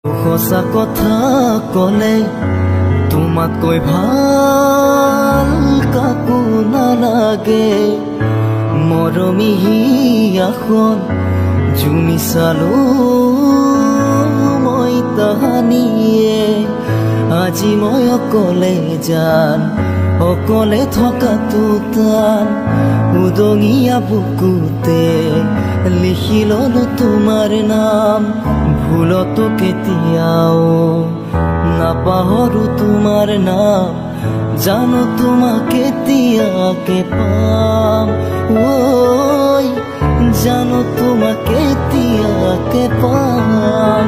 সঁচা কথা কলে তোমাকৈ ভাল কাকো নালাগে মৰমী হিয়াখন জুমি চালো মই তাহানিয়ে আজি মই অকলে জান অকলে থকাটো টান উদঙীয়া বুকুতে লিখি ললো তোমাৰ নাম ভুলতো কেতিয়াও নাপাহৰো তোমাৰ নাম জানো তোমাক কেতিয়াকে পাম ঐ জানো তোমাক কেতিয়াকে পাম।